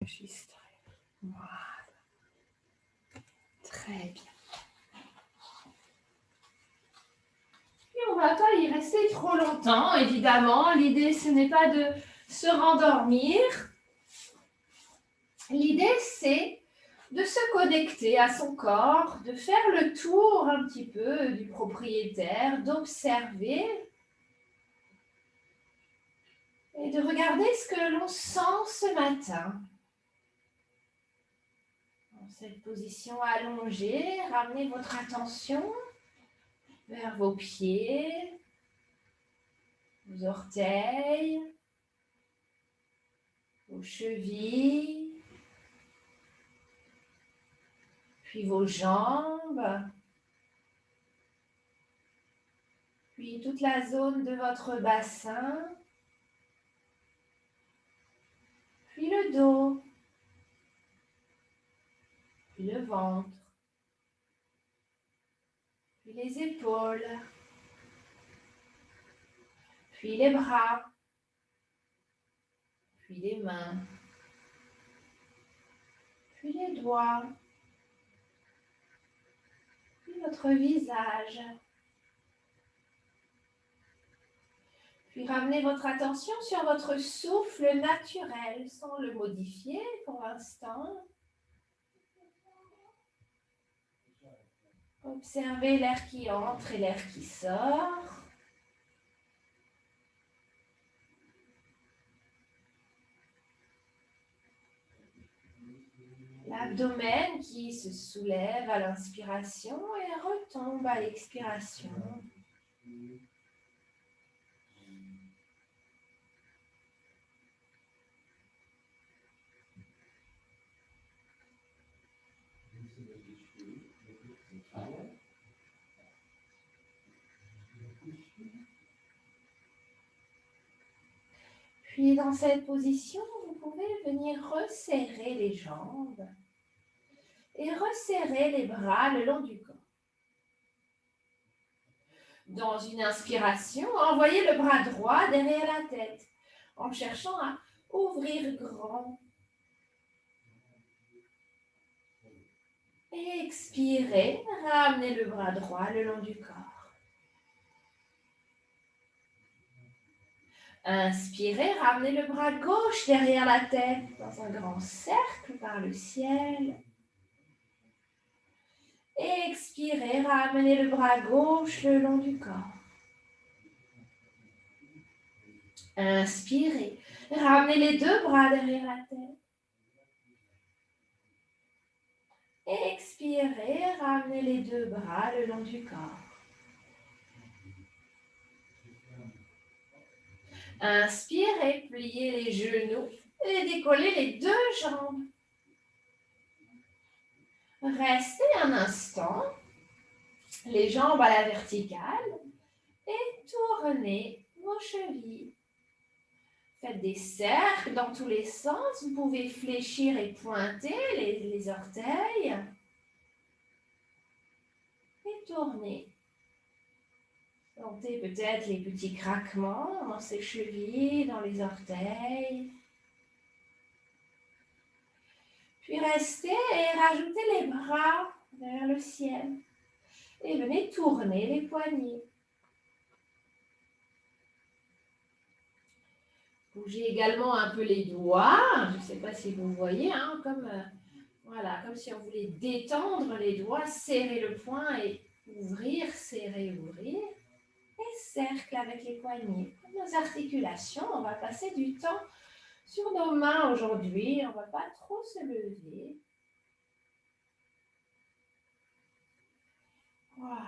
Juste. Voilà. Très bien. Et on ne va pas y rester trop longtemps, évidemment. L'idée, ce n'est pas de se rendormir. L'idée, c'est de se connecter à son corps, de faire le tour un petit peu du propriétaire, d'observer et de regarder ce que l'on sent ce matin. Dans cette position allongée, ramenez votre attention vers vos pieds, vos orteils, vos chevilles, puis vos jambes, puis toute la zone de votre bassin, puis le dos, puis le ventre, puis les épaules, puis les bras, puis les mains, puis les doigts, puis votre visage. Puis ramenez votre attention sur votre souffle naturel sans le modifier pour l'instant. Observez l'air qui entre et l'air qui sort. L'abdomen qui se soulève à l'inspiration et retombe à l'expiration. Puis dans cette position, vous pouvez venir resserrer les jambes et resserrer les bras le long du corps. Dans une inspiration, envoyez le bras droit derrière la tête en cherchant à ouvrir grand. Et expirez, ramenez le bras droit le long du corps. Inspirez, ramenez le bras gauche derrière la tête dans un grand cercle par le ciel. Expirez, ramenez le bras gauche le long du corps. Inspirez, ramenez les deux bras derrière la tête. Expirez, ramenez les deux bras le long du corps. Inspirez, pliez les genoux et décollez les deux jambes. Restez un instant, les jambes à la verticale et tournez vos chevilles. Faites des cercles dans tous les sens. Vous pouvez fléchir et pointer les orteils. Et tournez. Sentez peut-être les petits craquements dans ces chevilles, dans les orteils. Puis restez et rajoutez les bras vers le ciel. Et venez tourner les poignets. Bougez également un peu les doigts. Je ne sais pas si vous voyez, hein, comme si on voulait détendre les doigts, serrer le poing et ouvrir, serrer, ouvrir. Et cercle avec les poignets. Nos articulations, on va passer du temps sur nos mains aujourd'hui. On ne va pas trop se lever. Voilà.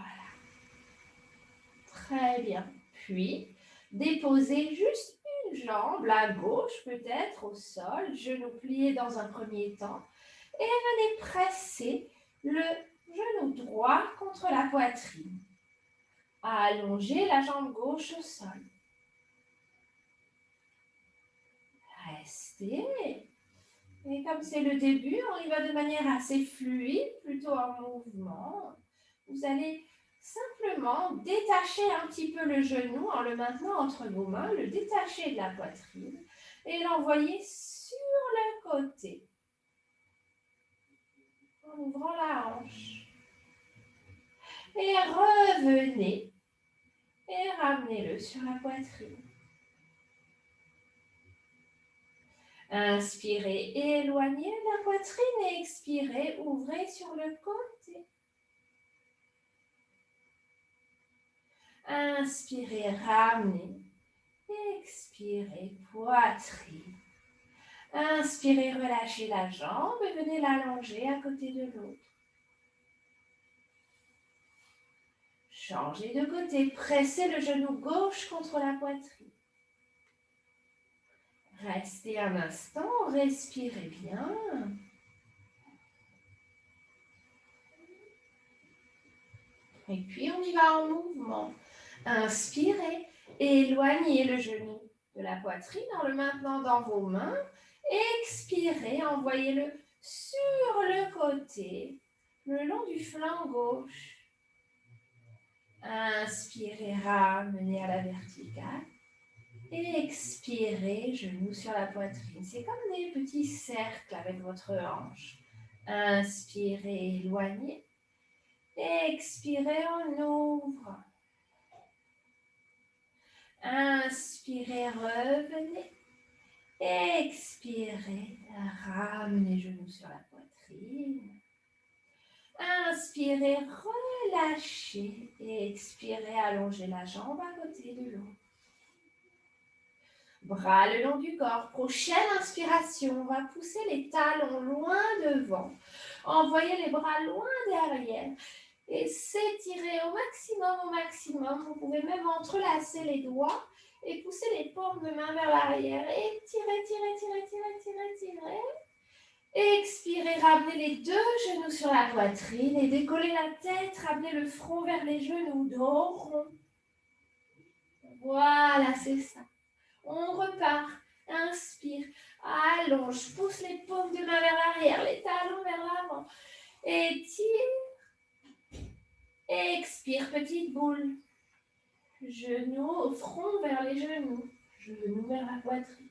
Très bien. Puis, déposez juste une jambe, la gauche peut-être au sol, genou plié dans un premier temps. Et venez presser le genou droit contre la poitrine. Allongez la jambe gauche au sol. Restez. Et comme c'est le début, on y va de manière assez fluide, plutôt en mouvement. Vous allez simplement détacher un petit peu le genou en le maintenant entre vos mains, le détacher de la poitrine et l'envoyer sur le côté. ouvrant la hanche. Et revenez et ramenez-le sur la poitrine. Inspirez, éloignez la poitrine et expirez, ouvrez sur le côté. Inspirez, ramenez. Expirez, poitrine. Inspirez, relâchez la jambe et venez l'allonger à côté de l'autre. Changez de côté, pressez le genou gauche contre la poitrine. Restez un instant, respirez bien. Et puis on y va en mouvement. Inspirez, éloignez le genou de la poitrine en le maintenant dans vos mains. Expirez, envoyez-le sur le côté, le long du flanc gauche. Inspirez, ramenez à la verticale. Expirez, genoux sur la poitrine. C'est comme des petits cercles avec votre hanche. Inspirez, éloignez. Expirez, on ouvre. Inspirez, revenez. Expirez, ramenez les genoux sur la poitrine. Inspirez, relâchez. Expirez, allongez la jambe à côté de l'autre. Bras le long du corps. Prochaine inspiration, on va pousser les talons loin devant. Envoyez les bras loin derrière. Et s'étirer au maximum. Vous pouvez même entrelacer les doigts et pousser les paumes de main vers l'arrière. Et tirez. Expirez, ramenez les deux genoux sur la poitrine et décollez la tête. Ramenez le front vers les genoux, dos rond. Voilà, c'est ça. On repart. Inspire, allonge, pousse les paumes de main vers l'arrière, les talons vers l'avant. Étire. Expire, petite boule. Genoux, front vers les genoux. Genoux vers la poitrine.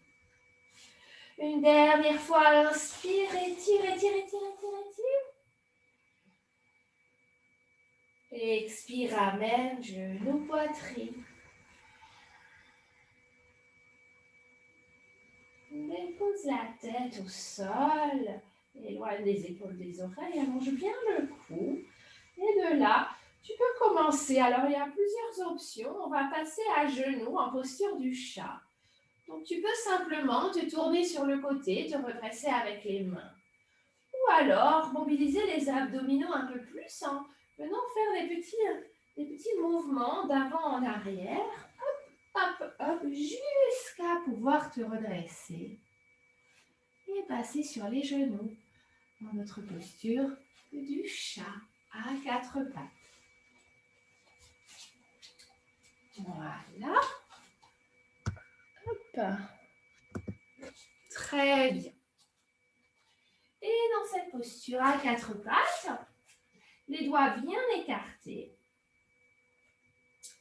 Une dernière fois, inspire, étire. Expire, ramène, genoux, poitrine. Dépose la tête au sol. Éloigne les épaules des oreilles. Allonge bien le cou. Et de là, tu peux commencer. Alors, il y a plusieurs options. On va passer à genoux en posture du chat. Donc, tu peux simplement te tourner sur le côté, te redresser avec les mains. Ou alors, mobiliser les abdominaux un peu plus en venant faire des petits mouvements d'avant en arrière. Hop, jusqu'à pouvoir te redresser. Et passer sur les genoux dans notre posture du chat à quatre pattes. Voilà. Hop. Très bien. Et dans cette posture à quatre pattes, les doigts bien écartés,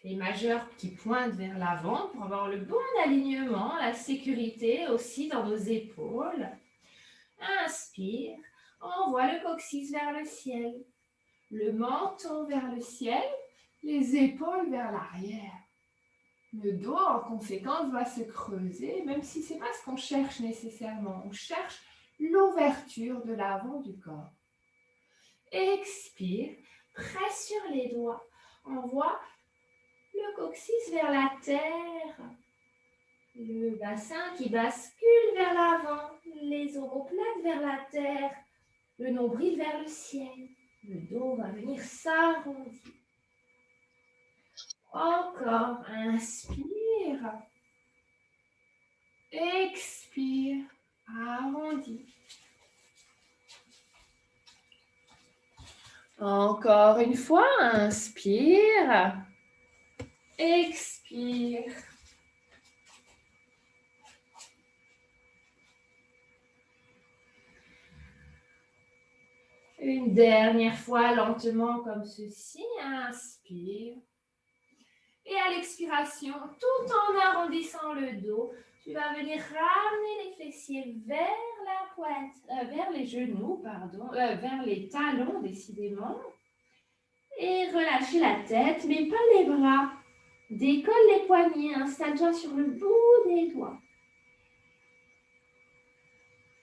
les majeurs qui pointent vers l'avant pour avoir le bon alignement, la sécurité aussi dans nos épaules. Inspire, envoie le coccyx vers le ciel, le menton vers le ciel, les épaules vers l'arrière. Le dos, en conséquence, va se creuser, même si ce n'est pas ce qu'on cherche nécessairement. On cherche l'ouverture de l'avant du corps. Expire, presse sur les doigts. Envoie le coccyx vers la terre. Le bassin qui bascule vers l'avant. Les omoplates vers la terre. Le nombril vers le ciel. Le dos va venir s'arrondir. Encore, inspire. Expire, arrondi. Encore une fois, inspire. Expire. Une dernière fois, lentement comme ceci, inspire. Et à l'expiration, tout en arrondissant le dos, Tu vas venir ramener les fessiers vers la pointe, vers les genoux, pardon, vers les talons, décidément. Et relâcher la tête, mais pas les bras. Décolle les poignets, installe-toi sur le bout des doigts.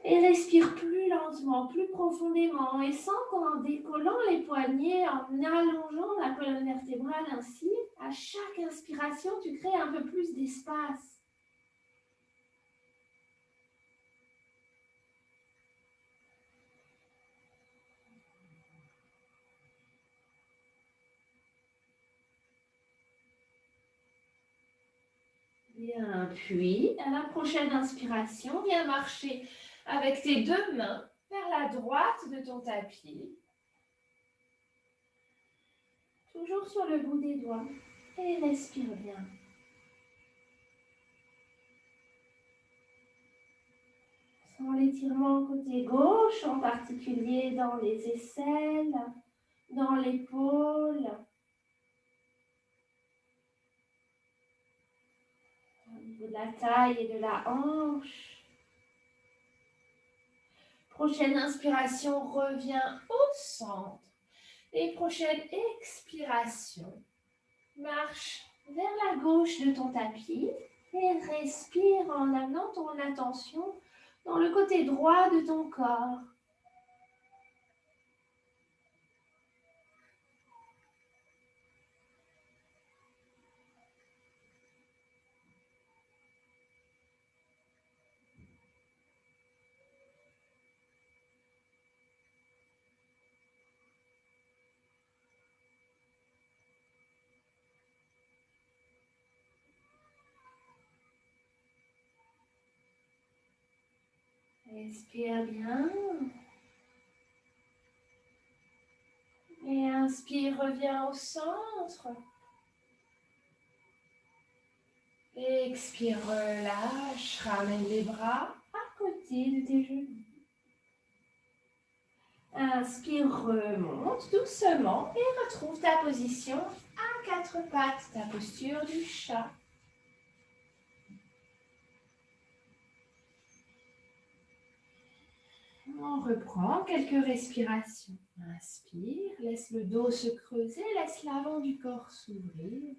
Et respire plus lentement, plus profondément. Et sens qu'en décollant les poignets, en allongeant la colonne vertébrale ainsi, à chaque inspiration, tu crées un peu plus d'espace. Bien, puis à la prochaine inspiration, viens marcher avec tes deux mains vers la droite de ton tapis. Toujours sur le bout des doigts. Et respire bien. Sens l'étirement côté gauche, en particulier dans les aisselles, dans l'épaule. Au niveau de la taille et de la hanche. Prochaine inspiration, reviens au centre. Et prochaine expiration, marche vers la gauche de ton tapis et respire en amenant ton attention dans le côté droit de ton corps. Respire bien. Et inspire, reviens au centre. Expire, relâche, ramène les bras à côté de tes genoux. Inspire, remonte doucement et retrouve ta position à quatre pattes, ta posture du chat. On reprend quelques respirations. Inspire, laisse le dos se creuser, laisse l'avant du corps s'ouvrir.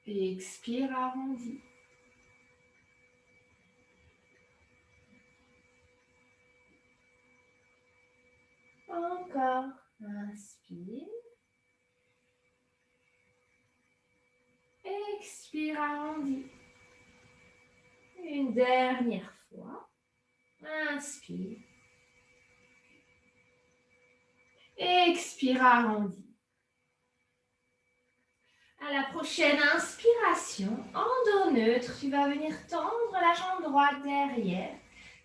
Et expire, arrondis. Encore, inspire. Expire, arrondis. Une dernière fois. Inspire. Expire, arrondis. À la prochaine inspiration, en dos neutre, tu vas venir tendre la jambe droite derrière,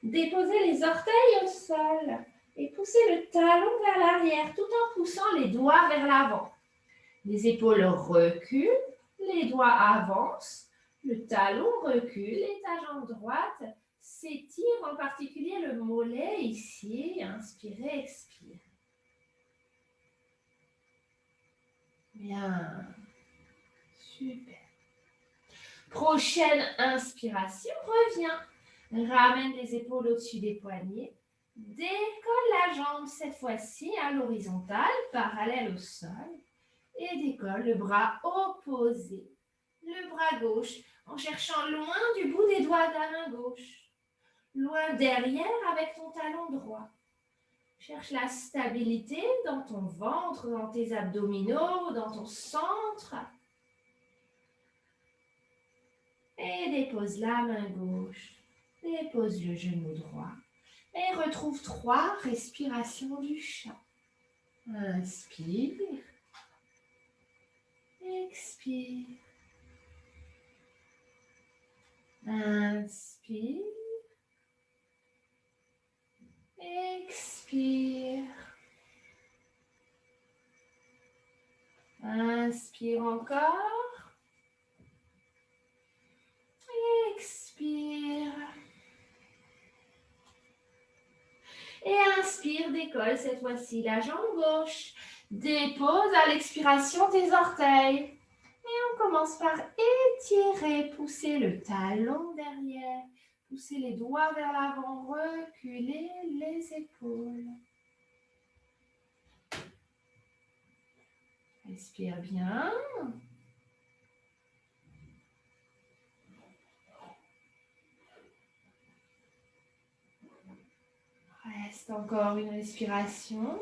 déposer les orteils au sol et pousser le talon vers l'arrière tout en poussant les doigts vers l'avant. Les épaules reculent, les doigts avancent, le talon recule et ta jambe droite s'étire, en particulier le mollet ici. Inspirez, expire. Bien. Super. Prochaine inspiration, reviens. Ramène les épaules au-dessus des poignets. Décolle la jambe cette fois-ci à l'horizontale, parallèle au sol. Et décolle le bras opposé. Le bras gauche en cherchant loin du bout des doigts de la main gauche. Loin derrière avec ton talon droit. Cherche la stabilité dans ton ventre, dans tes abdominaux, dans ton centre. Et dépose la main gauche. Dépose le genou droit. Et retrouve 3 respirations du chat. Inspire. Expire. Inspire. Expire. Inspire encore. Expire. Et inspire, décolle cette fois-ci la jambe gauche. Dépose à l'expiration tes orteils. Et commence par étirer, pousser le talon derrière, pousser les doigts vers l'avant, reculer les épaules. Respire bien. Reste encore une respiration.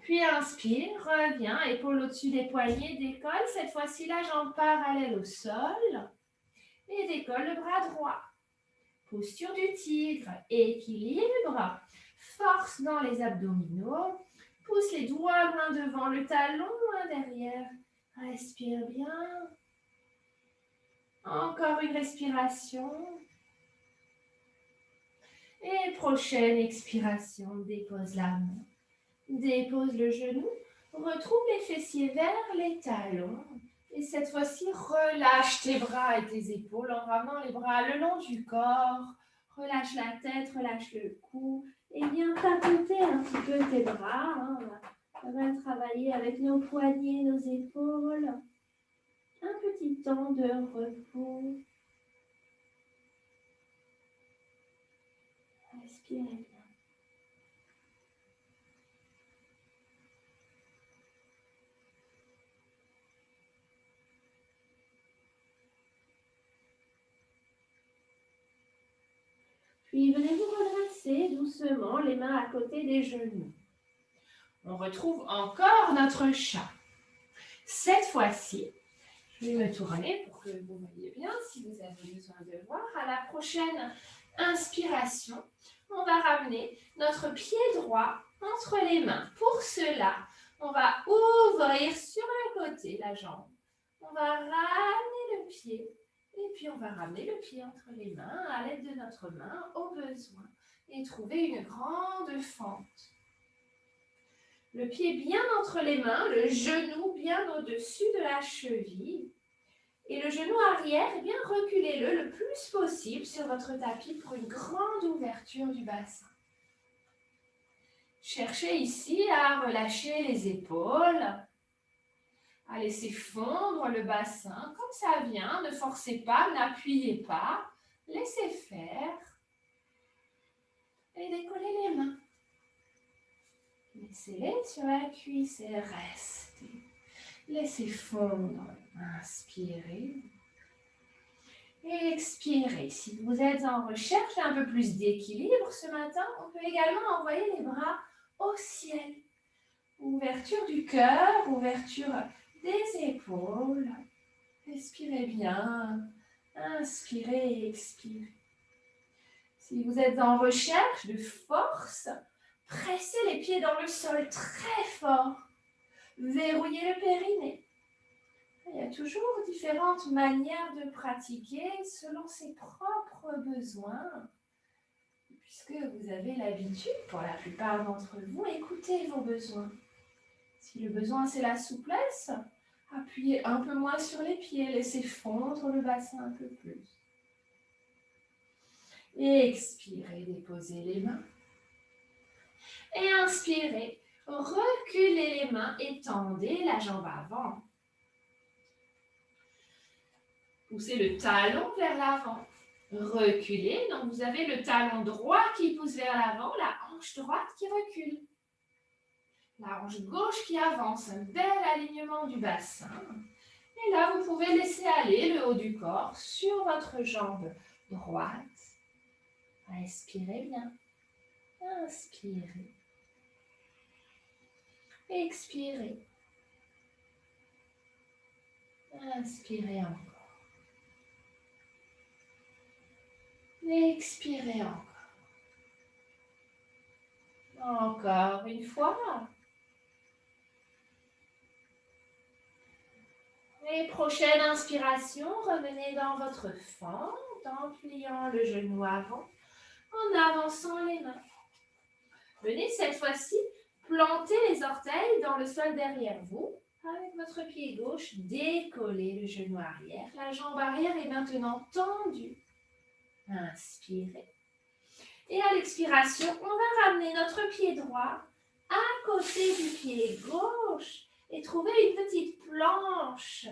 Puis inspire, reviens, épaule au-dessus des poignets, décolle. Cette fois-ci, la jambe parallèle au sol. Et décolle le bras droit. Posture du tigre, équilibre. Force dans les abdominaux. Pousse les doigts loin devant, le talon loin derrière. Respire bien. Encore une respiration. Et prochaine expiration, dépose la main. Dépose le genou. Retrouve les fessiers vers les talons. Et cette fois-ci, relâche tes bras et tes épaules en ramenant les bras le long du corps. Relâche la tête, relâche le cou. Et viens tapoter un petit peu tes bras. On va travailler avec nos poignets, nos épaules. Un petit temps de repos. Respirez bien. Puis venez vous redresser doucement, les mains à côté des genoux. On retrouve encore notre chat. Cette fois-ci, je vais me tourner pour que vous voyez bien si vous avez besoin de voir. À la prochaine inspiration, on va ramener notre pied droit entre les mains. Pour cela, on va ouvrir sur le côté la jambe. On va ramener le pied et puis on va ramener le pied entre les mains à l'aide de notre main au besoin et trouver une grande fente. Le pied bien entre les mains, le genou bien au-dessus de la cheville. Et le genou arrière, eh bien reculez-le le plus possible sur votre tapis pour une grande ouverture du bassin. Cherchez ici à relâcher les épaules, à laisser fondre le bassin comme ça vient. Ne forcez pas, n'appuyez pas, laissez faire. Et décollez les mains. Laissez-les sur la cuisse et restez. Laissez fondre. Inspirez. Et expirez. Si vous êtes en recherche d'un peu plus d'équilibre ce matin, on peut également envoyer les bras au ciel. Ouverture du cœur, ouverture des épaules. Respirez bien. Inspirez et expirez. Si vous êtes en recherche de force, pressez les pieds dans le sol très fort. Verrouillez le périnée. Il y a toujours différentes manières de pratiquer selon ses propres besoins. Puisque vous avez l'habitude, pour la plupart d'entre vous, écoutez vos besoins. Si le besoin c'est la souplesse, appuyez un peu moins sur les pieds, laissez fondre le bassin un peu plus. Et expirez, déposez les mains. Et inspirez, reculez les mains, étendez la jambe avant. Poussez le talon vers l'avant. Reculez, donc vous avez le talon droit qui pousse vers l'avant, la hanche droite qui recule. La hanche gauche qui avance, un bel alignement du bassin. Et là, vous pouvez laisser aller le haut du corps sur votre jambe droite. Respirez bien. Inspirez. Expirez. Inspirez encore. Expirez encore. Encore une fois. Et prochaine inspiration, revenez dans votre fente en pliant le genou avant, en avançant les mains. Venez cette fois-ci planter les orteils dans le sol derrière vous. Avec votre pied gauche, décollez le genou arrière. La jambe arrière est maintenant tendue. Inspirez. Et à l'expiration, on va ramener notre pied droit à côté du pied gauche. et trouvez une petite planche.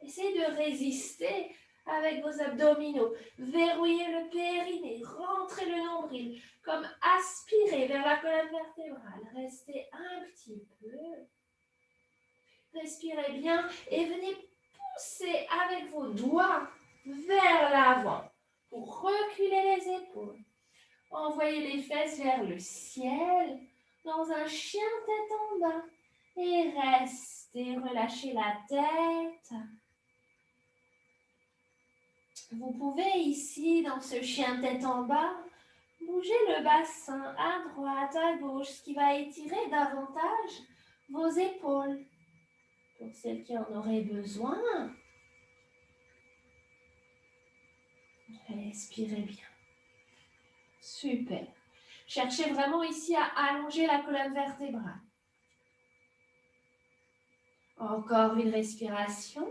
Essayez de résister avec vos abdominaux. Verrouillez le périnée, rentrez le nombril, comme aspirez vers la colonne vertébrale. Restez un petit peu. Respirez bien et venez pousser avec vos doigts vers l'avant pour reculer les épaules. Envoyez les fesses vers le ciel dans un chien tête en bas et restez, relâchez la tête. Vous pouvez ici, dans ce chien tête en bas, bouger le bassin à droite, à gauche, ce qui va étirer davantage vos épaules. Pour celles qui en auraient besoin, respirez bien. Super. Cherchez vraiment ici à allonger la colonne vertébrale. Encore une respiration.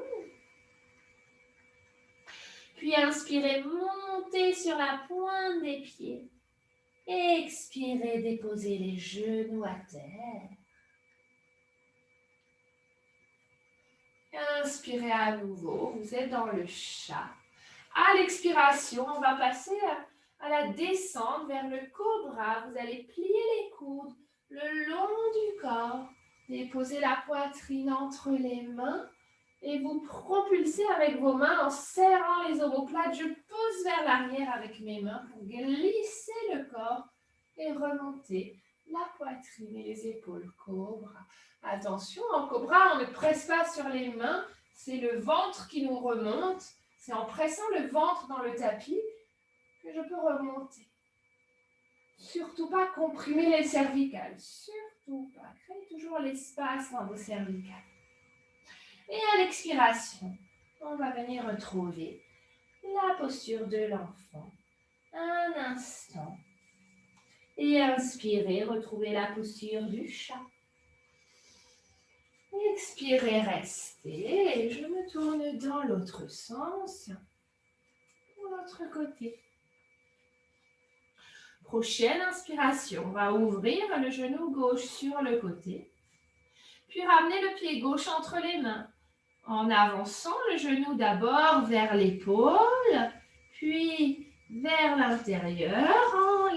Puis inspirez, montez sur la pointe des pieds. Expirez, déposez les genoux à terre. Inspirez à nouveau, vous êtes dans le chat. À l'expiration, on va passer à la descente vers le cobra. Vous allez plier les coudes le long du corps. Déposez la poitrine entre les mains et vous propulsez avec vos mains en serrant les omoplates. Je pousse vers l'arrière avec mes mains pour glisser le corps et remonter la poitrine et les épaules. Cobra. Attention, en cobra, on ne presse pas sur les mains. C'est le ventre qui nous remonte. C'est en pressant le ventre dans le tapis que je peux remonter. Surtout pas comprimer les cervicales. Surtout pas. Créez toujours l'espace dans vos cervicales. Et à l'expiration, on va venir retrouver la posture de l'enfant. Un instant. Et inspirez, retrouvez la posture du chat. Expirez, restez. Et je me tourne dans l'autre sens. Pour l'autre côté. Prochaine inspiration, on va ouvrir le genou gauche sur le côté. Puis ramener le pied gauche entre les mains. En avançant le genou d'abord vers l'épaule, puis vers l'intérieur, en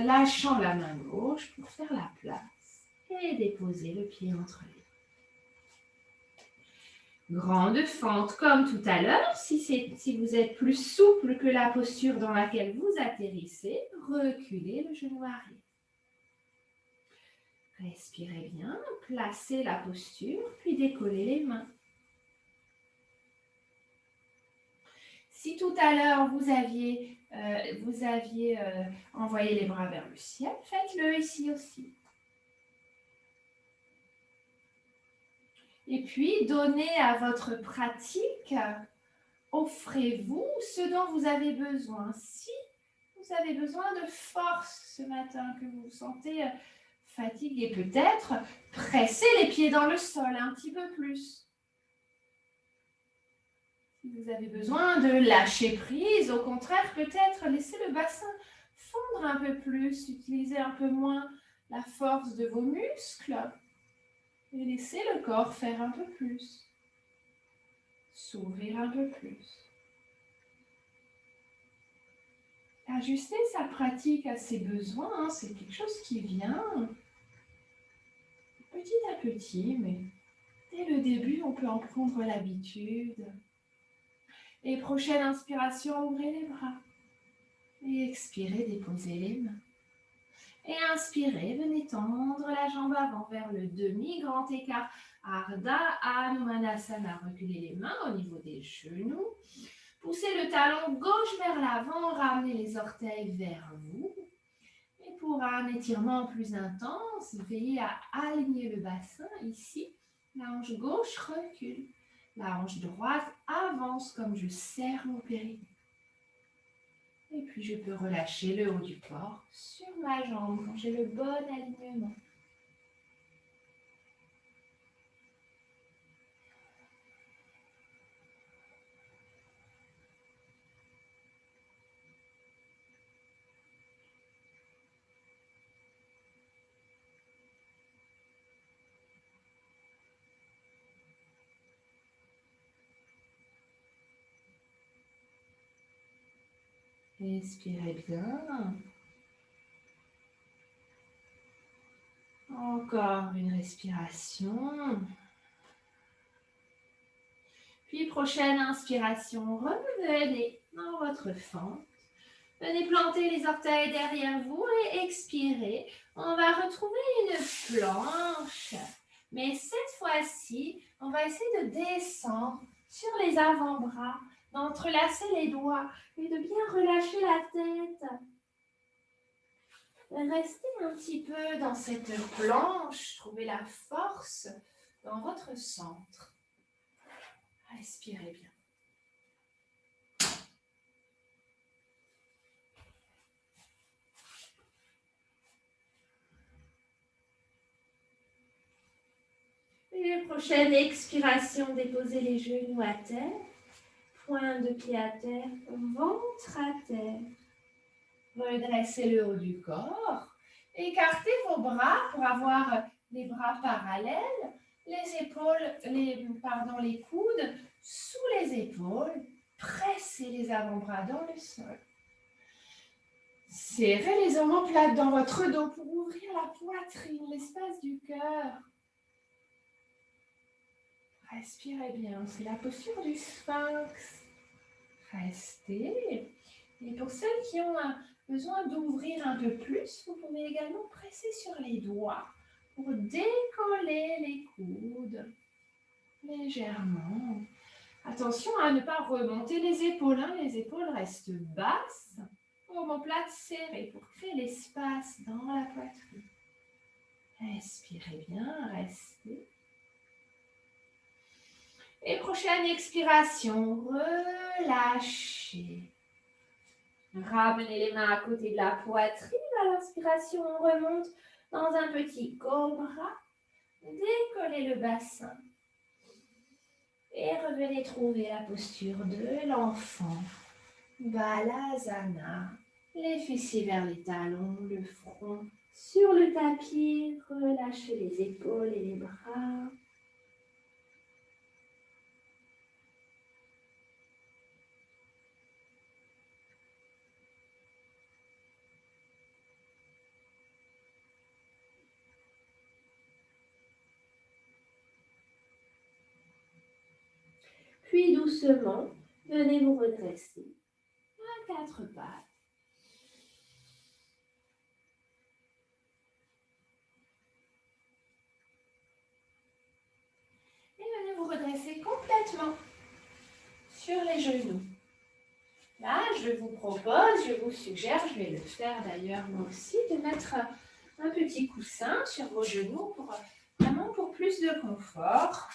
lâchant la main gauche pour faire la place. Et déposer le pied entre les mains. Grande fente comme tout à l'heure. Si vous êtes plus souple que la posture dans laquelle vous atterrissez, reculez le genou arrière. Respirez bien, placez la posture, puis décollez les mains. Si tout à l'heure vous aviez envoyé les bras vers le ciel, faites-le ici aussi. Et puis, donnez à votre pratique, offrez-vous ce dont vous avez besoin. Si vous avez besoin de force ce matin, que vous vous sentez fatigué peut-être, pressez les pieds dans le sol un petit peu plus. Si vous avez besoin de lâcher prise, au contraire, peut-être laissez le bassin fondre un peu plus, utilisez un peu moins la force de vos muscles et laissez le corps faire un peu plus, s'ouvrir un peu plus. Ajuster sa pratique à ses besoins, c'est quelque chose qui vient petit à petit, mais dès le début, on peut en prendre l'habitude. Et prochaine inspiration, ouvrez les bras. Et expirez, déposez les mains. Et inspirez, venez tendre la jambe avant vers le demi-grand écart. Ardha Hanumanasana. Reculez les mains au niveau des genoux. Poussez le talon gauche vers l'avant, ramenez les orteils vers vous. Et pour un étirement plus intense, veillez à aligner le bassin ici. La hanche gauche recule. La hanche droite avance comme je serre mon périnée. Et puis je peux relâcher le haut du corps sur ma jambe quand j'ai le bon alignement. Respirez bien. Encore une respiration. Puis prochaine inspiration, revenez dans votre fente. Venez planter les orteils derrière vous et expirez. On va retrouver une planche. Mais cette fois-ci, on va essayer de descendre sur les avant-bras, d'entrelacer les doigts et de bien relâcher la tête. Restez un petit peu dans cette planche, trouvez la force dans votre centre. Respirez bien. Et prochaine expiration, déposez les genoux à terre, pointe de pied à terre, ventre à terre. Redressez le haut du corps. Écartez vos bras pour avoir les bras parallèles, les épaules, les coudes sous les épaules. Pressez les avant-bras dans le sol. Serrez les omoplates dans votre dos pour ouvrir la poitrine, l'espace du cœur. Respirez bien, c'est la posture du sphinx. Restez. Et pour celles qui ont besoin d'ouvrir un peu plus, vous pouvez également presser sur les doigts pour décoller les coudes légèrement. Attention à ne pas remonter les épaules. Les épaules restent basses. Omoplate serrée pour créer l'espace dans la poitrine. Respirez bien, restez. Et prochaine expiration, relâchez. Ramenez les mains à côté de la poitrine. À l'inspiration, on remonte dans un petit cobra. Décollez le bassin. Et revenez trouver la posture de l'enfant. Balasana. Les fessiers vers les talons, le front sur le tapis. Relâchez les épaules et les bras. Puis doucement, venez vous redresser à quatre pattes. Et venez vous redresser complètement sur les genoux. Là, je vous propose, je vous suggère, je vais le faire d'ailleurs moi aussi, de mettre un petit coussin sur vos genoux pour vraiment pour plus de confort.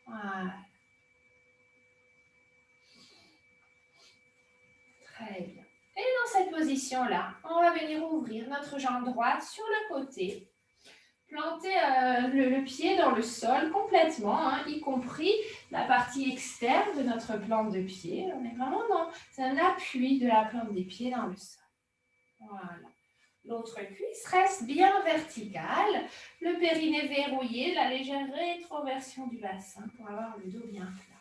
Voilà. Très bien. Et dans cette position-là, on va venir ouvrir notre jambe droite sur le côté. Planter le pied dans le sol complètement, y compris la partie externe de notre plante de pied. On est vraiment dans un appui de la plante des pieds dans le sol. Voilà. L'autre cuisse reste bien verticale. Le périnée verrouillé, la légère rétroversion du bassin pour avoir le dos bien plat.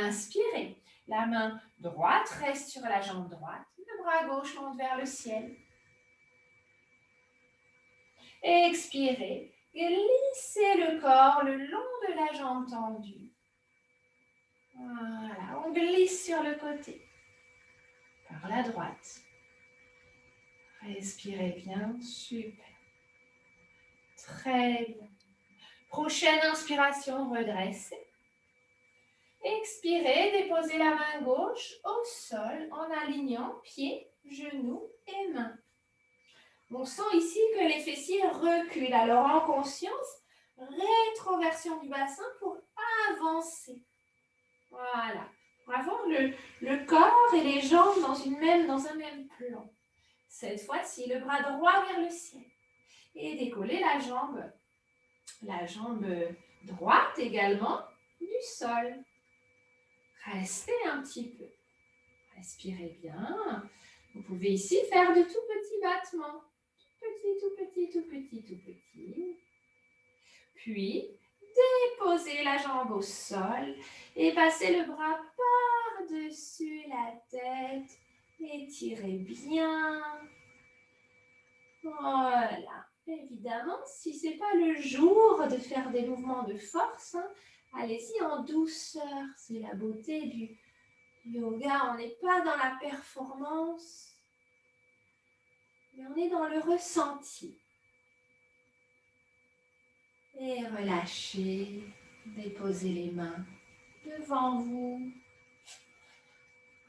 Inspirez. La main droite reste sur la jambe droite. Le bras gauche monte vers le ciel. Expirez. Glissez le corps le long de la jambe tendue. Voilà, on glisse sur le côté. Par la droite. Respirez bien, super. Très bien. Prochaine inspiration, redressez. Expirez, déposez la main gauche au sol en alignant pieds, genoux et mains. On sent ici que les fessiers reculent. Alors en conscience, rétroversion du bassin pour avancer. Voilà. Pour avoir le corps et les jambes dans un même plan. Cette fois-ci, le bras droit vers le ciel. Et décoller la jambe droite également du sol. Restez un petit peu. Respirez bien. Vous pouvez ici faire de tout petits battements. Tout petit. Puis, déposez la jambe au sol et passez le bras par-dessus la tête Étirez bien. Voilà. Évidemment, si ce n'est pas le jour de faire des mouvements de force, hein, allez-y en douceur. C'est la beauté du yoga. On n'est pas dans la performance, mais on est dans le ressenti. Et relâchez. Déposez les mains devant vous.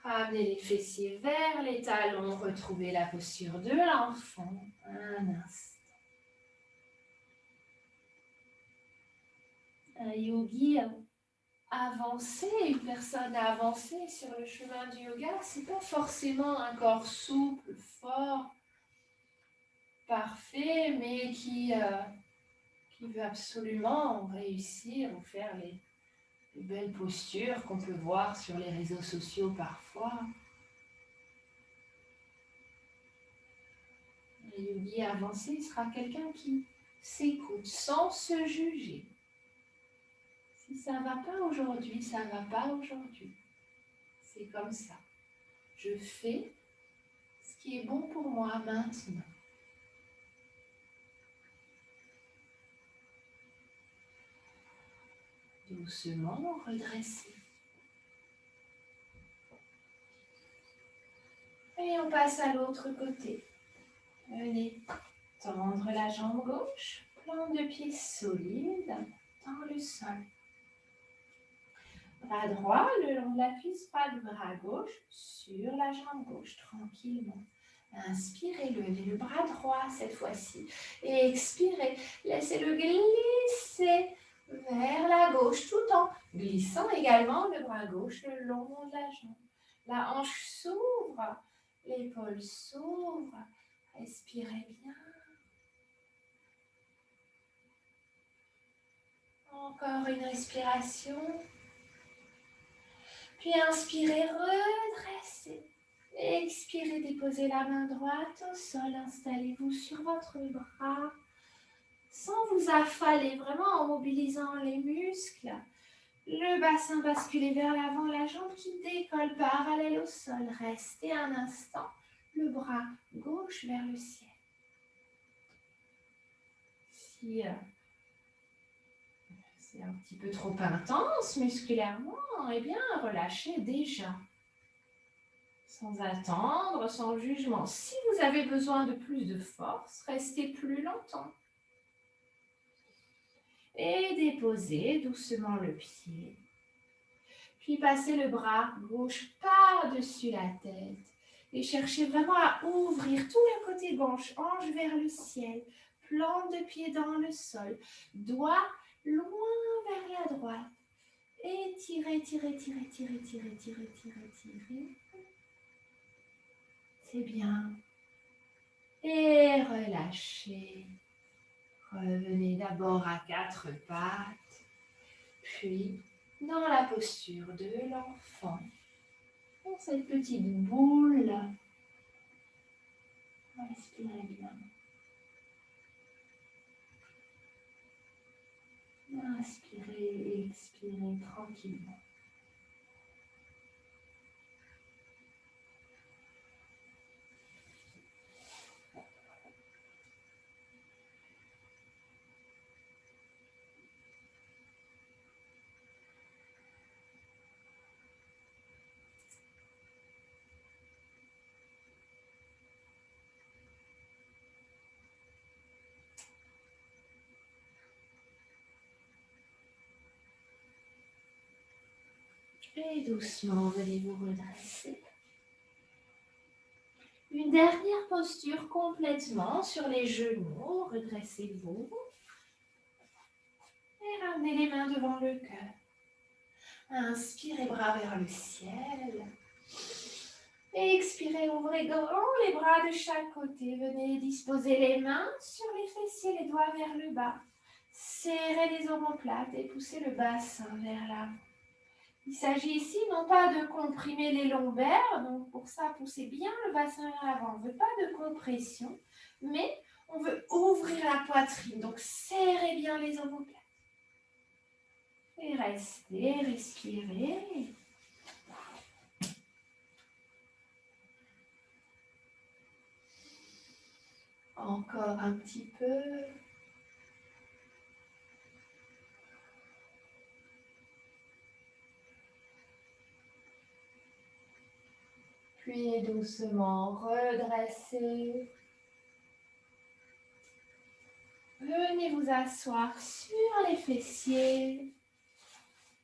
Ramenez les fessiers vers les talons. Retrouvez la posture de l'enfant. Un instant. Un yogi avancé, une personne avancée sur le chemin du yoga, c'est pas forcément un corps souple, fort, parfait, mais qui veut absolument réussir ou faire les belles postures qu'on peut voir sur les réseaux sociaux parfois. Un yogi avancé sera quelqu'un qui s'écoute sans se juger. Si ça ne va pas aujourd'hui, ça ne va pas aujourd'hui. C'est comme ça. Je fais ce qui est bon pour moi maintenant. Doucement, redressez. Et on passe à l'autre côté. Venez tendre la jambe gauche, plante de pied solide dans le sol. Bras droit le long de la cuisse, pas le bras gauche sur la jambe gauche, tranquillement. Inspirez, levez le bras droit cette fois-ci. Et expirez, laissez-le glisser vers la gauche tout en glissant également le bras gauche le long de la jambe. La hanche s'ouvre, l'épaule s'ouvre. Respirez bien. Encore une respiration. Puis inspirez, redressez. Expirez, déposez la main droite au sol. Installez-vous sur votre bras sans vous affaler, vraiment en mobilisant les muscles. Le bassin basculé vers l'avant, la jambe qui décolle parallèle au sol. Restez un instant, le bras gauche vers le ciel. Si c'est un petit peu trop intense musculairement, eh bien relâchez déjà. Sans attendre, sans jugement. Si vous avez besoin de plus de force, restez plus longtemps. Et déposez doucement le pied. Puis passez le bras gauche par-dessus la tête. Et cherchez vraiment à ouvrir tout le côté gauche, hanche vers le ciel, plante de pied dans le sol, doigt loin vers la droite. Et tirez, tirez, tirez, tirez, tirez, tirez, tirez, tirez. C'est bien. Et relâchez. Revenez d'abord à quatre pattes, puis dans la posture de l'enfant. Dans cette petite boule. Respirez bien. Inspirez et expirez tranquillement. Et doucement, venez vous redresser. Une dernière posture complètement sur les genoux. Redressez-vous. Et ramenez les mains devant le cœur. Inspirez, bras vers le ciel. Et expirez, ouvrez grand les bras de chaque côté. Venez disposer les mains sur les fessiers, les doigts vers le bas. Serrez les omoplates et poussez le bassin vers l'avant. Il s'agit ici non pas de comprimer les lombaires, donc pour ça, poussez bien le bassin vers l'avant. On ne veut pas de compression, mais on veut ouvrir la poitrine. Donc serrez bien les omoplates. Et restez, respirez. Encore un petit peu. Puis doucement redresser. Venez vous asseoir sur les fessiers.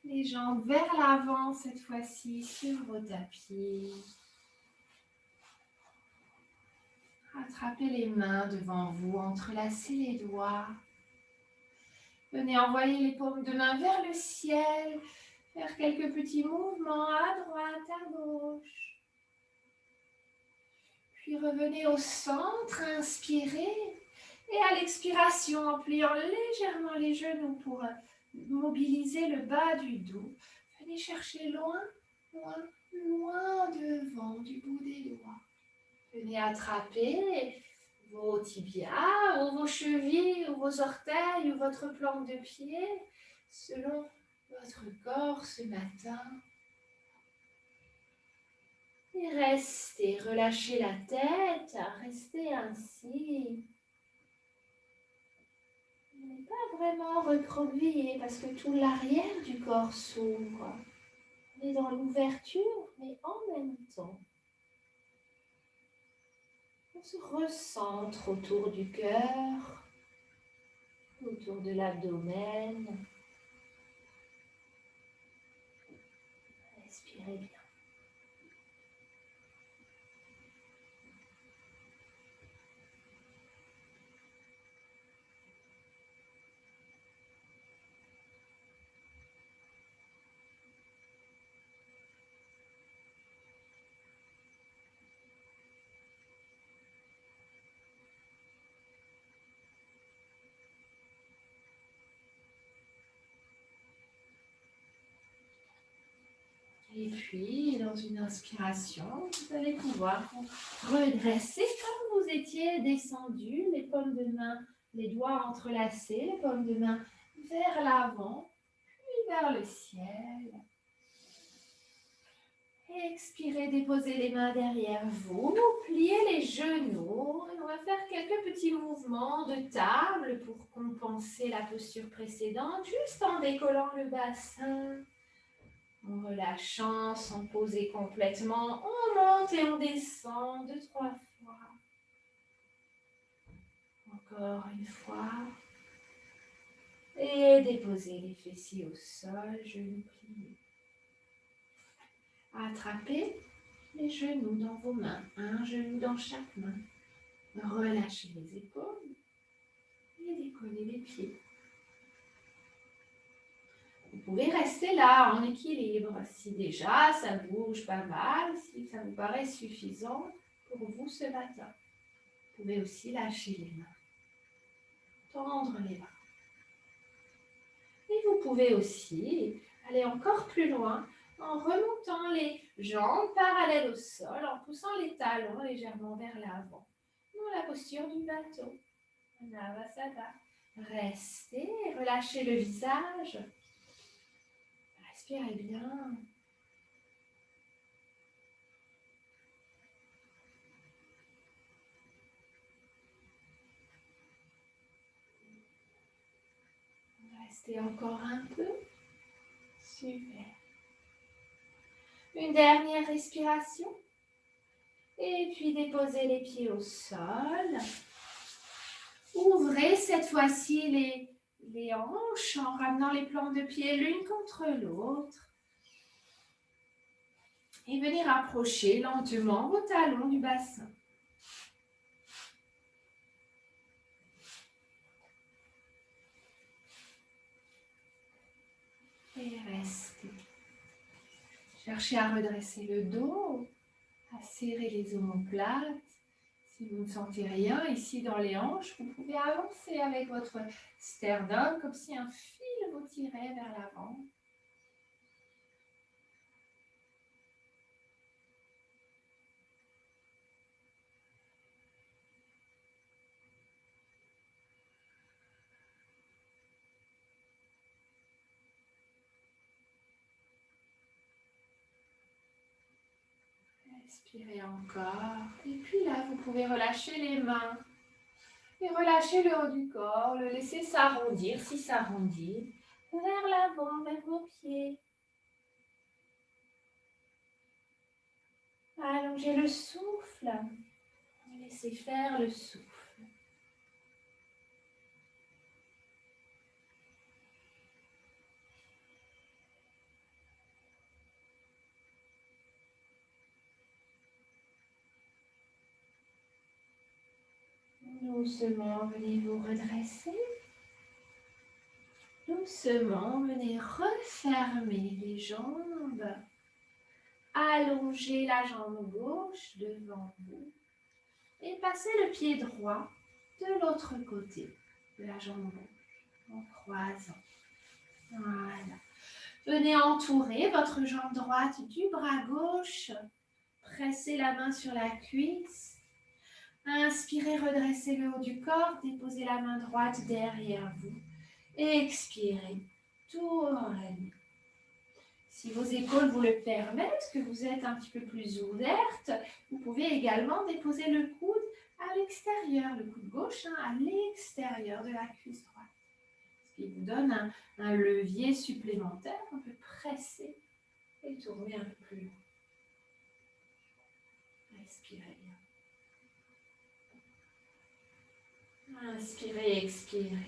Les jambes vers l'avant cette fois-ci sur vos tapis. Attrapez les mains devant vous, entrelacez les doigts. Venez envoyer les paumes de main vers le ciel. Faire quelques petits mouvements à droite, à gauche. Puis revenez au centre, inspirez. Et à l'expiration, en pliant légèrement les genoux pour mobiliser le bas du dos. Venez chercher loin, loin, loin devant du bout des doigts. Venez attraper vos tibias ou vos chevilles ou vos orteils ou votre planque de pied selon votre corps ce matin. Et restez, relâchez la tête, restez ainsi. On n'est pas vraiment recroquevillé parce que tout l'arrière du corps s'ouvre. On est dans l'ouverture, mais en même temps, on se recentre autour du cœur, autour de l'abdomen. Respirez bien. Et puis, dans une inspiration, vous allez pouvoir vous redresser comme vous étiez descendu, les paumes de main, les doigts entrelacés, les paumes de main vers l'avant, puis vers le ciel. Expirez, déposez les mains derrière vous, pliez les genoux. Et on va faire quelques petits mouvements de table pour compenser la posture précédente, juste en décollant le bassin. En relâchant, sans poser complètement, on monte et on descend 2-3 fois. Encore une fois. Et déposez les fessiers au sol, genoux pliés. Attrapez les genoux dans vos mains, un genou dans chaque main. Relâchez les épaules et décollez les pieds. Vous pouvez rester là en équilibre si déjà ça bouge pas mal, si ça vous paraît suffisant pour vous ce matin. Vous pouvez aussi lâcher les mains, tendre les bras. Et vous pouvez aussi aller encore plus loin en remontant les jambes parallèles au sol, en poussant les talons légèrement vers l'avant, dans la posture du bateau. Navasana. Restez, relâchez le visage. Respirez bien. Restez encore un peu. Super. Une dernière respiration. Et puis déposez les pieds au sol. Ouvrez cette fois-ci les hanches en ramenant les plantes de pied l'une contre l'autre. Et venez rapprocher lentement vos talons du bassin. Et restez. Cherchez à redresser le dos, à serrer les omoplates. Si vous ne sentez rien ici dans les hanches, vous pouvez avancer avec votre sternum comme si un fil vous tirait vers l'avant. Respirez encore. Et puis là, vous pouvez relâcher les mains. Et relâchez le haut du corps, le laissez s'arrondir, si s'arrondit, vers l'avant, vers vos pieds. Allongez le souffle, laissez faire le souffle. Doucement, venez vous redresser. Doucement, venez refermer les jambes. Allongez la jambe gauche devant vous et passez le pied droit de l'autre côté de la jambe gauche en croisant. Voilà. Venez entourer votre jambe droite du bras gauche. Pressez la main sur la cuisse. Inspirez, redressez le haut du corps. Déposez la main droite derrière vous. Expirez, tournez. Si vos épaules vous le permettent, que vous êtes un petit peu plus ouverte, vous pouvez également déposer le coude à l'extérieur, le coude gauche à l'extérieur de la cuisse droite. Ce qui vous donne un levier supplémentaire. On peut presser et tourner un peu plus loin. Respirez bien. Inspirez, expirez.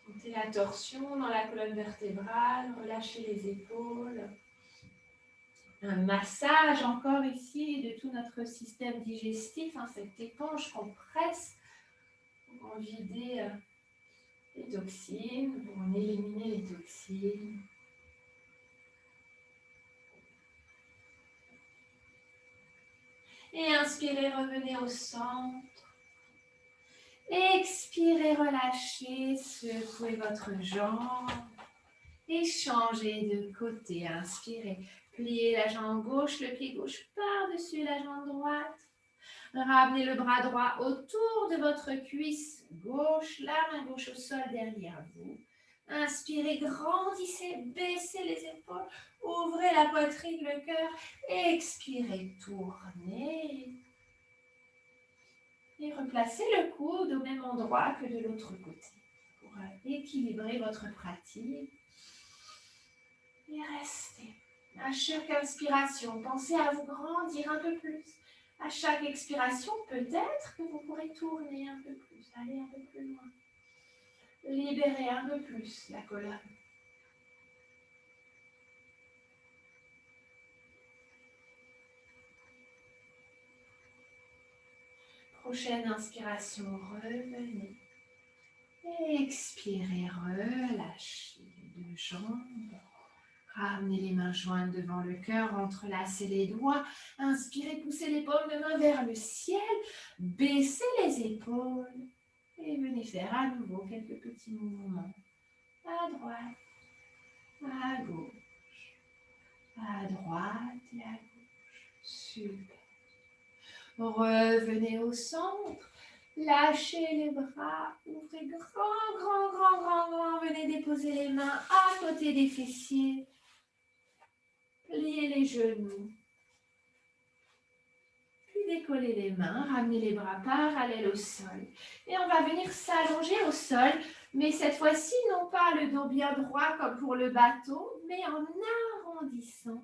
Sentez la torsion dans la colonne vertébrale, relâchez les épaules. Un massage encore ici de tout notre système digestif, cette éponge qu'on presse pour en vider les toxines, pour en éliminer les toxines. Et inspirez, revenez au centre. Expirez, relâchez, secouez votre jambe et changez de côté. Inspirez, pliez la jambe gauche, le pied gauche par-dessus la jambe droite. Ramenez le bras droit autour de votre cuisse gauche, la main gauche au sol derrière vous. Inspirez, grandissez, baissez les épaules, ouvrez la poitrine, le cœur. Expirez, tournez. Et replacez le coude au même endroit que de l'autre côté pour équilibrer votre pratique. Et restez. À chaque inspiration, pensez à vous grandir un peu plus. À chaque expiration, peut-être que vous pourrez tourner un peu plus, aller un peu plus loin. Libérez un peu plus la colonne. Prochaine inspiration, revenez. Expirez, relâchez les deux jambes. Ramenez les mains jointes devant le cœur, entrelacez les doigts. Inspirez, poussez les paumes de main vers le ciel. Baissez les épaules. Et venez faire à nouveau quelques petits mouvements. À droite, à gauche, à droite et à gauche. Super. Revenez au centre. Lâchez les bras. Ouvrez grand, grand, grand, grand, grand. Venez déposer les mains à côté des fessiers. Pliez les genoux. Puis décollez les mains, ramenez les bras parallèles au sol. Et on va venir s'allonger au sol, mais cette fois-ci, non pas le dos bien droit comme pour le bateau, mais en arrondissant.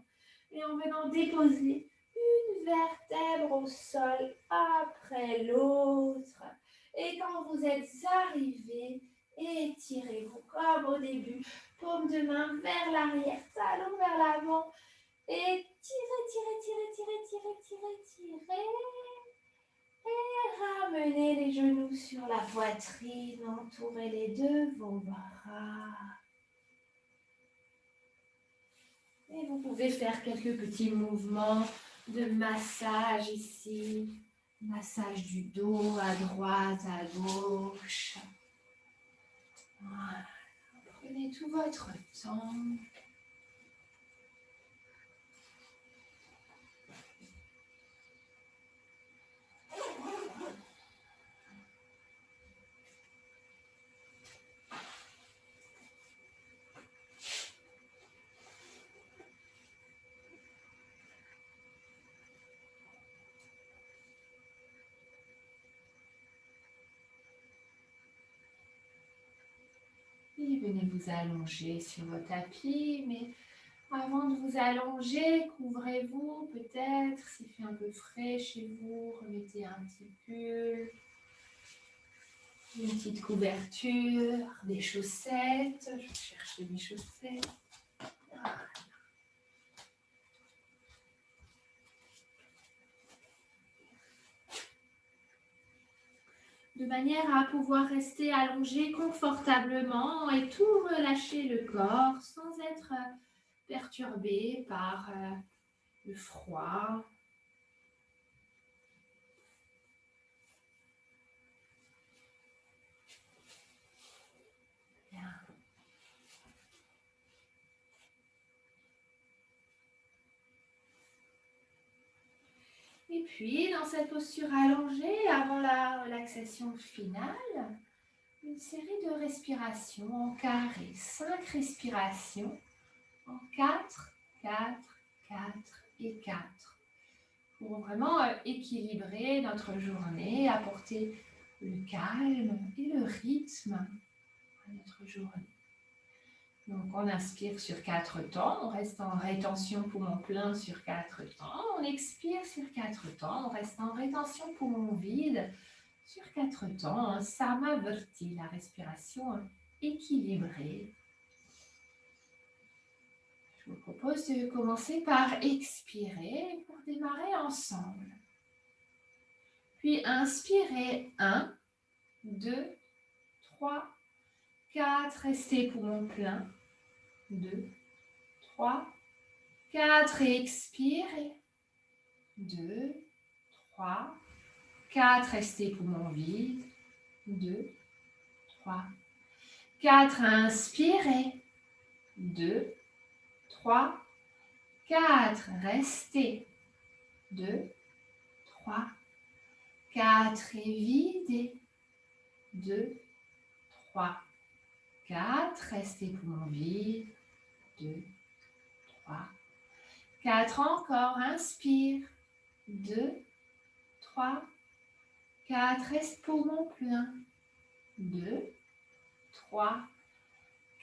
Et en venant déposer une vertèbre au sol après l'autre. Et quand vous êtes arrivé, étirez-vous comme au début. Paume de main vers l'arrière, talon vers l'avant. Et tirez. Et ramenez les genoux sur la poitrine, entourez-les de vos bras. Et vous pouvez faire quelques petits mouvements de massage ici. Massage du dos à droite, à gauche. Voilà. Prenez tout votre temps. Et venez vous allonger sur votre tapis, mais avant de vous allonger, couvrez-vous peut-être, s'il fait un peu frais chez vous, remettez un petit pull, une petite couverture, des chaussettes, je vais chercher mes chaussettes. De manière à pouvoir rester allongé confortablement et tout relâcher le corps sans être perturbé par le froid. Bien. Et puis, dans cette posture allongée, avant la relaxation finale, une série de respirations en carré, 5 respirations en 4, 4, 4 et 4. Pour vraiment équilibrer notre journée, apporter le calme et le rythme à notre journée. Donc on inspire sur 4 temps, on reste en rétention poumon plein sur 4 temps, on expire sur 4 temps, on reste en rétention poumon vide sur 4 temps, Samavrti, la respiration équilibrée. Je vous propose de commencer par expirer pour démarrer ensemble. Puis inspirez 1, 2, 3, 4, restez poumon plein. 2, 3, 4 et expirez. 2, 3, 4, restez poumon vide. 2, 3, 4, inspirez. 2, 3, 4, restez. 2, 3, 4 et videz. 2, 3, 4, restez poumon vide. 2, 3, 4 encore, inspire. 2, 3, 4, reste poumon plein. 2, 3,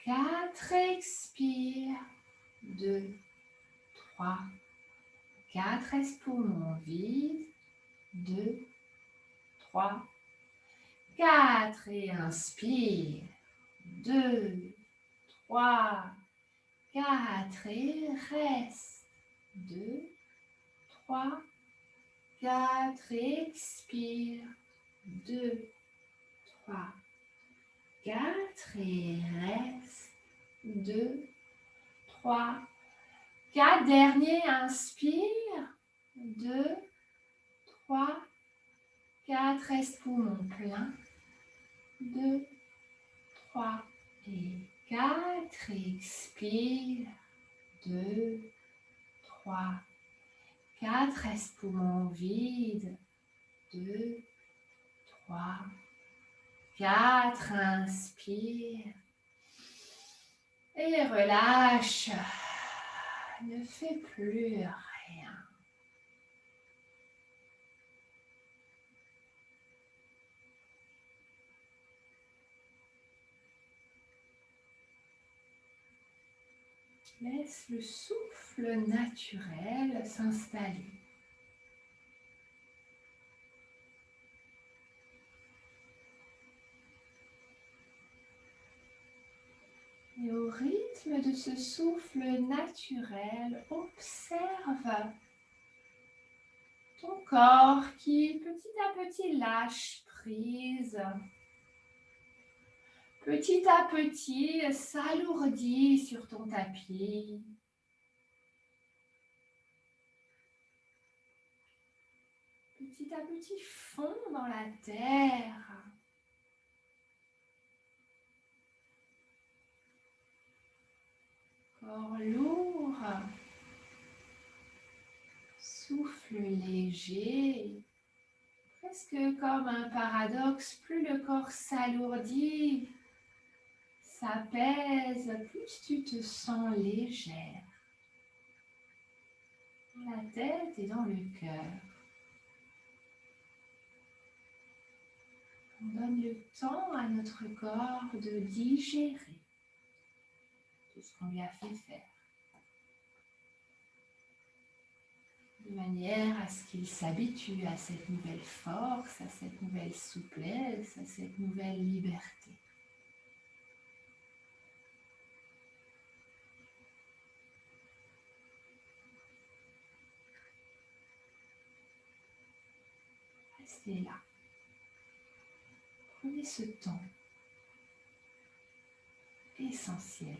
4, expire. 2, 3, 4, reste poumon vide. 2, 3, 4 et inspire. 2, 3, 4 et reste. 2, 3, 4 et expire. 2, 3, 4 et reste. 2, 3, 4. Dernier, inspire. 2, 3, 4. Reste poumon plein. 2, 3 et 4. Expire. 2, 3, 4. Reste poumon vide. 2, 3, 4. Inspire. Et relâche. Ne fais plus rien. Laisse le souffle naturel s'installer. Et au rythme de ce souffle naturel, observe ton corps qui petit à petit lâche prise. Petit à petit s'alourdit sur ton tapis. Petit à petit fond dans la terre. Corps lourd. Souffle léger. Presque comme un paradoxe, plus le corps s'alourdit, s'apaise, plus tu te sens légère. Dans la tête et dans le cœur. On donne le temps à notre corps de digérer. tout ce qu'on lui a fait faire. De manière à ce qu'il s'habitue à cette nouvelle force, à cette nouvelle souplesse, à cette nouvelle liberté. Restez là. Prenez ce temps essentiel.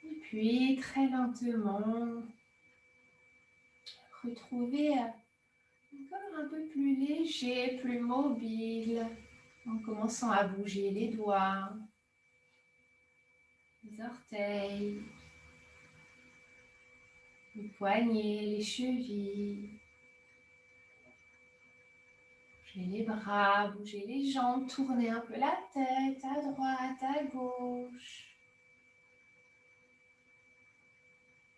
Et puis, très lentement, retrouvez encore un peu plus léger, plus mobile, en commençant à bouger les doigts, les orteils, les poignets, les chevilles. Bougez les bras, bougez les jambes, tournez un peu la tête à droite, à gauche.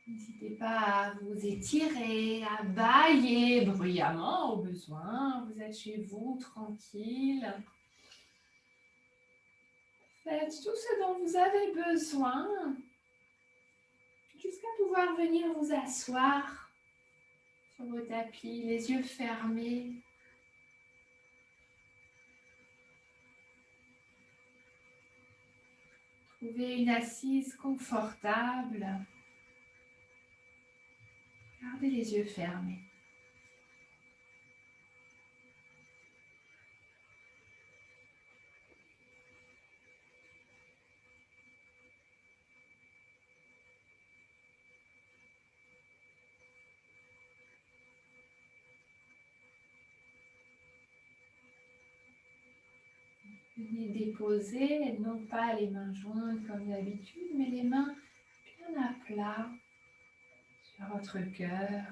N'hésitez pas à vous étirer, à bâiller bruyamment au besoin. Vous êtes chez vous, tranquille. Faites tout ce dont vous avez besoin jusqu'à pouvoir venir vous asseoir sur vos tapis, les yeux fermés. Trouvez une assise confortable. Gardez les yeux fermés. Venez déposer, non pas les mains jointes comme d'habitude, mais les mains bien à plat sur votre cœur.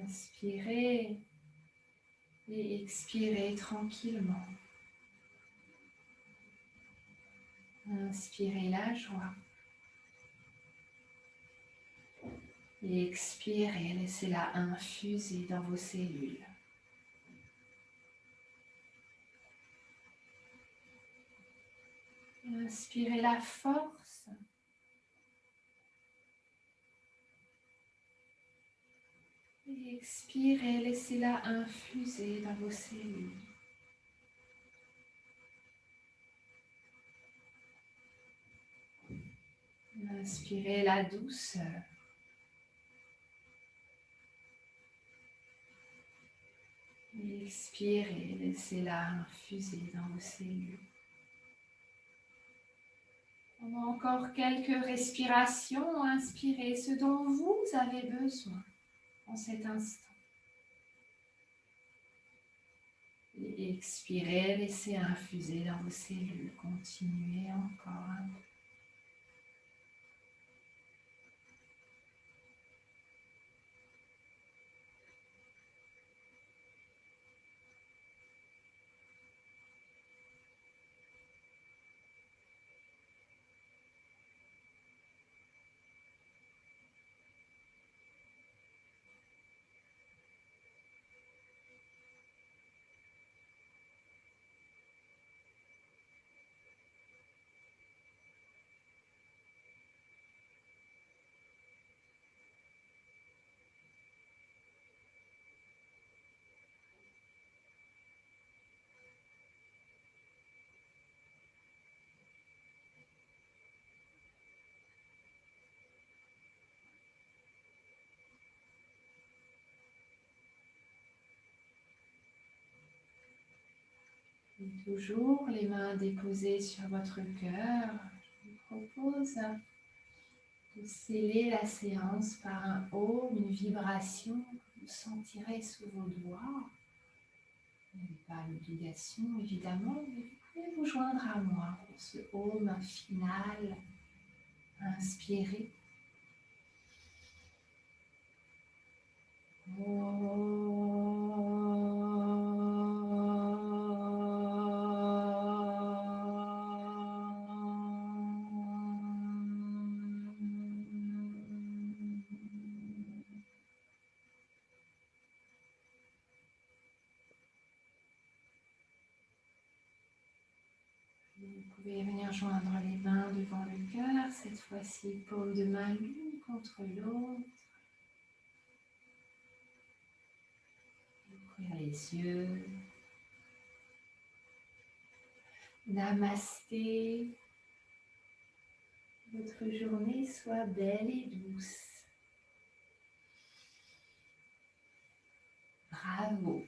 Inspirez et expirez tranquillement. Inspirez la joie. Et expirez, laissez-la infuser dans vos cellules. Inspirez la force. Et expirez, laissez-la infuser dans vos cellules. Inspirez la douceur. Et expirez, laissez-la infuser dans vos cellules. Pendant encore quelques respirations, inspirez ce dont vous avez besoin en cet instant. Et expirez, laissez infuser dans vos cellules. Continuez encore un peu. Et toujours les mains déposées sur votre cœur, je vous propose de sceller la séance par un home, une vibration que vous sentirez sous vos doigts. Il n'y a pas d'obligation évidemment, mais vous pouvez vous joindre à moi pour ce home final. Inspirez. Vous pouvez venir joindre les mains devant le cœur, cette fois-ci paume de main l'une contre l'autre. Ouvrir les yeux. Namasté. Votre journée soit belle et douce. Bravo.